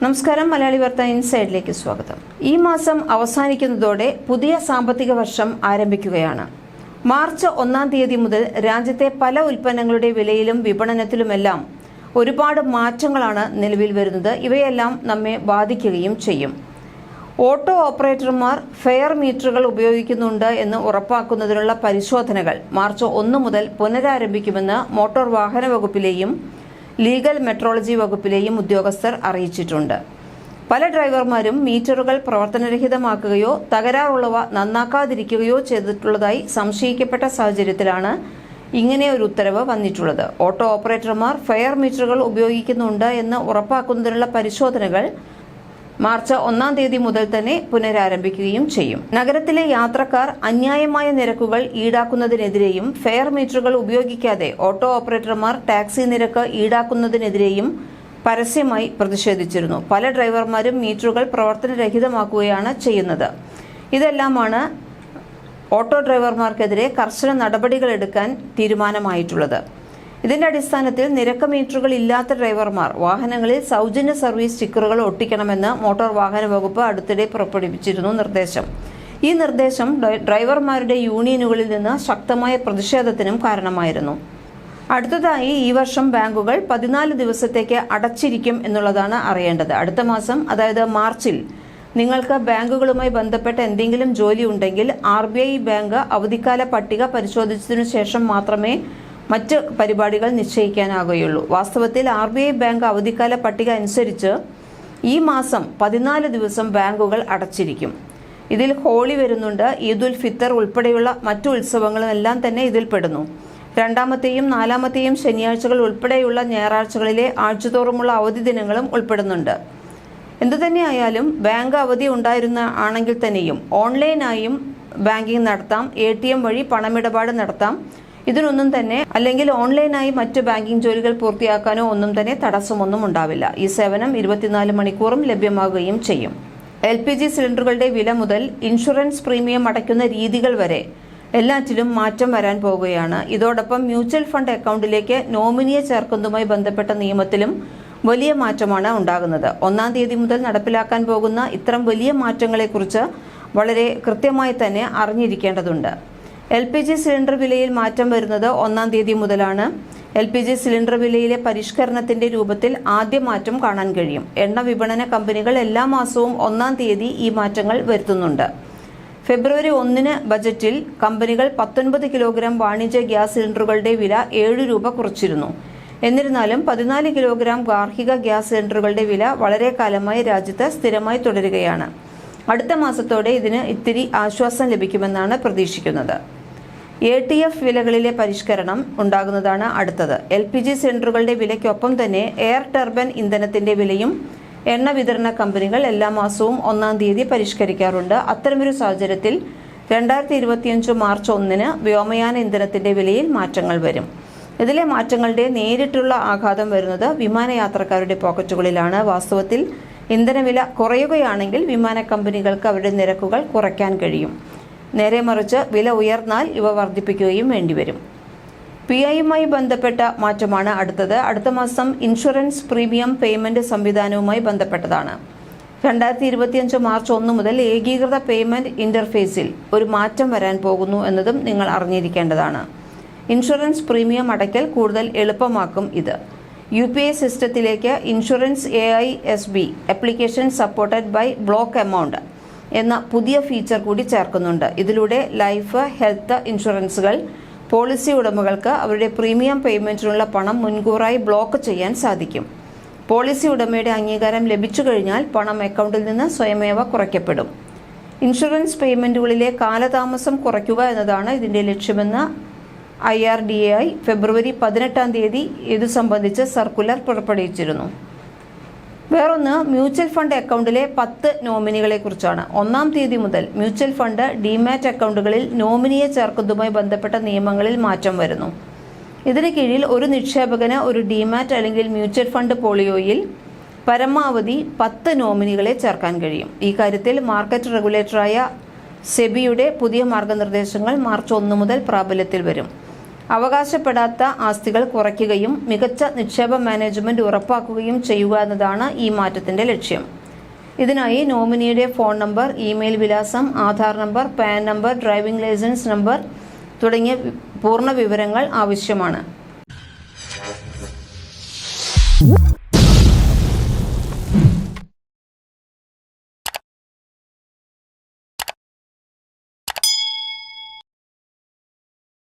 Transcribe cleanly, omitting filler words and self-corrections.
നമസ്കാരം. മലയാളി വാർത്ത ഇൻസൈഡിലേക്ക് സ്വാഗതം. ഈ മാസം അവസാനിക്കുന്നതോടെ പുതിയ സാമ്പത്തിക വർഷം ആരംഭിക്കുകയാണ്. മാർച്ച് 1 തീയതി മുതൽ രാജ്യത്തെ പല ഉൽപ്പന്നങ്ങളുടെ വിലയിലും വിപണനത്തിലുമെല്ലാം ഒരുപാട് മാറ്റങ്ങളാണ് നിലവിൽ വരുന്നത്. ഇവയെല്ലാം നമ്മെ ബാധിക്കുകയും ചെയ്യും. ഓട്ടോ ഓപ്പറേറ്റർമാർ ഫെയർ മീറ്ററുകൾ ഉപയോഗിക്കുന്നുണ്ട് എന്ന് ഉറപ്പാക്കുന്നതിനുള്ള പരിശോധനകൾ മാർച്ച് 1 മുതൽ പുനരാരംഭിക്കുമെന്ന് മോട്ടോർ വാഹന വകുപ്പിലെയും ലീഗൽ മെട്രോളജി വകുപ്പിലെയും ഉദ്യോഗസ്ഥർ അറിയിച്ചിട്ടുണ്ട്. പല ഡ്രൈവർമാരും മീറ്ററുകൾ പ്രവർത്തനരഹിതമാക്കുകയോ തകരാറുള്ളവ നന്നാക്കാതിരിക്കുകയോ ചെയ്തിട്ടുള്ളതായി സംശയിക്കപ്പെട്ട സാഹചര്യത്തിലാണ് ഇങ്ങനെ ഒരു ഉത്തരവ് വന്നിട്ടുള്ളത്. ഓട്ടോ ഓപ്പറേറ്റർമാർ ഫെയർ മീറ്ററുകൾ ഉപയോഗിക്കുന്നുണ്ട് എന്ന് ഉറപ്പാക്കുന്നതിനുള്ള പരിശോധനകൾ മാർച്ച് 1 തീയതി മുതൽ തന്നെ പുനരാരംഭിക്കുകയും ചെയ്യും. നഗരത്തിലെ യാത്രക്കാർ അന്യായമായ നിരക്കുകൾ ഈടാക്കുന്നതിനെതിരെയും ഫെയർ മീറ്ററുകൾ ഉപയോഗിക്കാതെ ഓട്ടോ ഓപ്പറേറ്റർമാർ ടാക്സി നിരക്ക് ഈടാക്കുന്നതിനെതിരെയും പരസ്യമായി പ്രതിഷേധിച്ചിരുന്നു. പല ഡ്രൈവർമാരും മീറ്ററുകൾ പ്രവർത്തനരഹിതമാക്കുകയാണ് ചെയ്യുന്നത്. ഇതെല്ലാമാണ് ഓട്ടോ ഡ്രൈവർമാർക്കെതിരെ കർശന നടപടികൾ എടുക്കാൻ തീരുമാനമായിട്ടുള്ളത്. ഇതിന്റെ അടിസ്ഥാനത്തിൽ നിരക്ക് മീറ്ററുകൾ ഇല്ലാത്ത ഡ്രൈവർമാർ വാഹനങ്ങളിൽ സൗജന്യ സർവീസ് സ്റ്റിക്കറുകൾ ഒട്ടിക്കണമെന്ന് മോട്ടോർ വാഹന വകുപ്പ് അടുത്തിടെ പുറപ്പെടുവിച്ചിരുന്നു നിർദ്ദേശം. ഈ നിർദ്ദേശം ഡ്രൈവർമാരുടെ യൂണിയനുകളിൽ നിന്ന് ശക്തമായ പ്രതിഷേധത്തിനും കാരണമായിരുന്നു. അടുത്തതായി ഈ വർഷം ബാങ്കുകൾ 14 ദിവസത്തേക്ക് അടച്ചിരിക്കും എന്നുള്ളതാണ് അറിയേണ്ടത്. അടുത്ത മാസം, അതായത് മാർച്ചിൽ നിങ്ങൾക്ക് ബാങ്കുകളുമായി ബന്ധപ്പെട്ട എന്തെങ്കിലും ജോലി ഉണ്ടെങ്കിൽ RBI ബാങ്ക് അവധിക്കാല പട്ടിക പരിശോധിച്ചതിനു ശേഷം മാത്രമേ മറ്റ് പരിപാടികൾ നിശ്ചയിക്കാനാകുകയുള്ളൂ. വാസ്തവത്തിൽ RBI ബാങ്ക് അവധിക്കാല പട്ടിക അനുസരിച്ച് ഈ മാസം 14 ദിവസം ബാങ്കുകൾ അടച്ചിരിക്കും. ഇതിൽ ഹോളി വരുന്നുണ്ട്. ഈദുൽ ഫിത്തർ ഉൾപ്പെടെയുള്ള മറ്റു ഉത്സവങ്ങളും എല്ലാം തന്നെ ഇതിൽ പെടുന്നു. 2-ാമത്തെയും 4-ാമത്തെയും ശനിയാഴ്ചകൾ ഉൾപ്പെടെയുള്ള ഞായറാഴ്ചകളിലെ ആഴ്ചതോറുമുള്ള അവധി ദിനങ്ങളും ഉൾപ്പെടുന്നുണ്ട്. എന്തുതന്നെയായാലും ബാങ്ക് അവധി ആണെങ്കിൽ തന്നെയും ഓൺലൈനായും ബാങ്കിംഗ് നടത്താം, ATM വഴി പണമിടപാട് നടത്താം. ഇതിനൊന്നും തന്നെ, അല്ലെങ്കിൽ ഓൺലൈനായി മറ്റ് ബാങ്കിംഗ് ജോലികൾ പൂർത്തിയാക്കാനോ ഒന്നും തന്നെ തടസ്സമൊന്നും ഉണ്ടാവില്ല. ഈ സേവനം 24 മണിക്കൂറും ലഭ്യമാകുകയും ചെയ്യും. LPG സിലിണ്ടറുകളുടെ വില മുതൽ ഇൻഷുറൻസ് പ്രീമിയം അടയ്ക്കുന്ന രീതികൾ വരെ എല്ലാറ്റിലും മാറ്റം വരാൻ പോകുകയാണ്. ഇതോടൊപ്പം മ്യൂച്വൽ ഫണ്ട് അക്കൗണ്ടിലേക്ക് നോമിനിയെ ചേർക്കുന്നതുമായി ബന്ധപ്പെട്ട നിയമത്തിലും വലിയ മാറ്റമാണ് ഉണ്ടാകുന്നത്. 1 തീയതി മുതൽ നടപ്പിലാക്കാൻ പോകുന്ന ഇത്തരം വലിയ മാറ്റങ്ങളെക്കുറിച്ച് വളരെ കൃത്യമായി തന്നെ അറിഞ്ഞിരിക്കേണ്ടതുണ്ട്. LPG സിലിണ്ടർ വിലയിൽ മാറ്റം വരുന്നത് 1 തീയതി മുതലാണ്. LPG സിലിണ്ടർ വിലയിലെ പരിഷ്കരണത്തിന്റെ രൂപത്തിൽ ആദ്യ മാറ്റം കാണാൻ കഴിയും. എണ്ണ വിപണന കമ്പനികൾ എല്ലാ മാസവും 1 തീയതി ഈ മാറ്റങ്ങൾ വരുത്തുന്നുണ്ട്. ഫെബ്രുവരി 1 ബജറ്റിൽ കമ്പനികൾ 19 കിലോഗ്രാം വാണിജ്യ ഗ്യാസ് സിലിണ്ടറുകളുടെ വില 7 രൂപ കുറച്ചിരുന്നു. എന്നിരുന്നാലും 14 കിലോഗ്രാം ഗാർഹിക ഗ്യാസ് സിലിണ്ടറുകളുടെ വില വളരെ കാലമായി രാജ്യത്ത് സ്ഥിരമായി തുടരുകയാണ്. അടുത്ത മാസത്തോടെ ഇതിന് ഇത്തിരി ആശ്വാസം ലഭിക്കുമെന്നാണ് പ്രതീക്ഷിക്കുന്നത്. ATF വിലകളിലെ പരിഷ്കരണം ഉണ്ടാകുന്നതാണ് അടുത്തത്. LPG സിലിണ്ടറുകളുടെ വിലയ്ക്കൊപ്പം തന്നെ എയർ ടർബൻ ഇന്ധനത്തിന്റെ വിലയും എണ്ണ വിതരണ കമ്പനികൾ എല്ലാ മാസവും 1 തീയതി പരിഷ്കരിക്കാറുണ്ട്. അത്തരമൊരു സാഹചര്യത്തിൽ 2025 മാർച്ച് 1 വ്യോമയാന ഇന്ധനത്തിന്റെ വിലയിൽ മാറ്റങ്ങൾ വരും. ഇതിലെ മാറ്റങ്ങളുടെ നേരിട്ടുള്ള ആഘാതം വരുന്നത് വിമാനയാത്രക്കാരുടെ പോക്കറ്റുകളിലാണ്. വാസ്തവത്തിൽ ഇന്ധനവില കുറയുകയാണെങ്കിൽ വിമാന കമ്പനികൾക്ക് അവരുടെ നിരക്കുകൾ കുറയ്ക്കാൻ കഴിയും. നേരെ മറിച്ച് വില ഉയർന്നാൽ ഇവ വർദ്ധിപ്പിക്കുകയും വേണ്ടിവരും. PIയുമായി ബന്ധപ്പെട്ട മാറ്റമാണ് അടുത്തത്. അടുത്ത മാസം ഇൻഷുറൻസ് പ്രീമിയം പേയ്മെന്റ് സംവിധാനവുമായി ബന്ധപ്പെട്ടതാണ്. 2025 മാർച്ച് 1 മുതൽ ഏകീകൃത പേയ്മെന്റ് ഇന്റർഫേസിൽ ഒരു മാറ്റം വരാൻ പോകുന്നു എന്നതും നിങ്ങൾ അറിഞ്ഞിരിക്കേണ്ടതാണ്. ഇൻഷുറൻസ് പ്രീമിയം അടയ്ക്കൽ കൂടുതൽ എളുപ്പമാക്കും ഇത്. UPI സിസ്റ്റത്തിലേക്ക് insurance AISB application supported by block amount എന്ന പുതിയ ഫീച്ചർ കൂടി ചേർക്കുന്നുണ്ട്. ഇതിലൂടെ ലൈഫ്, ഹെൽത്ത് ഇൻഷുറൻസുകൾ പോളിസി ഉടമകൾക്ക് അവരുടെ പ്രീമിയം പേയ്മെന്റിനുള്ള പണം മുൻകൂറായി ബ്ലോക്ക് ചെയ്യാൻ സാധിക്കും. പോളിസി ഉടമയുടെ അംഗീകാരം ലഭിച്ചു കഴിഞ്ഞാൽ പണം അക്കൗണ്ടിൽ നിന്ന് സ്വയമേവ കുറയ്ക്കപ്പെടും. ഇൻഷുറൻസ് പേയ്മെന്റുകളിലെ കാലതാമസം കുറയ്ക്കുക എന്നതാണ് ഇതിന്റെ ലക്ഷ്യമെന്ന് IRDAI ഫെബ്രുവരി 18 തീയതി ഇത് സംബന്ധിച്ച് സർക്കുലർ പുറപ്പെടുവിച്ചിരുന്നു. വേറൊന്ന് മ്യൂച്വൽ ഫണ്ട് അക്കൗണ്ടിലെ 10 നോമിനികളെ കുറിച്ചാണ്. 1 തീയതി മുതൽ മ്യൂച്വൽ ഫണ്ട് ഡിമാറ്റ് അക്കൗണ്ടുകളിൽ നോമിനിയെ ചേർക്കുന്നതുമായി ബന്ധപ്പെട്ട നിയമങ്ങളിൽ മാറ്റം വരുന്നു. ഇതിന് കീഴിൽ ഒരു നിക്ഷേപകന് ഒരു ഡിമാറ്റ് അല്ലെങ്കിൽ മ്യൂച്വൽ ഫണ്ട് പോളിയോയിൽ പരമാവധി 10 നോമിനികളെ ചേർക്കാൻ കഴിയും. ഈ കാര്യത്തിൽ മാർക്കറ്റ് റെഗുലേറ്ററായ സെബിയുടെ പുതിയ മാർഗനിർദ്ദേശങ്ങൾ മാർച്ച് 1 മുതൽ പ്രാബല്യത്തിൽ വരും. അവകാശപ്പെടാത്ത ആസ്തികൾ കുറയ്ക്കുകയും മികച്ച നിക്ഷേപ മാനേജ്മെന്റ് ഉറപ്പാക്കുകയും ചെയ്യുക എന്നതാണ് ഈ മാറ്റത്തിന്റെ ലക്ഷ്യം. ഇതിനായി നോമിനിയുടെ ഫോൺ നമ്പർ, ഇമെയിൽ വിലാസം, Aadhaar number, PAN number, driving licence number തുടങ്ങിയ പൂർണ്ണ വിവരങ്ങൾ ആവശ്യമാണ്.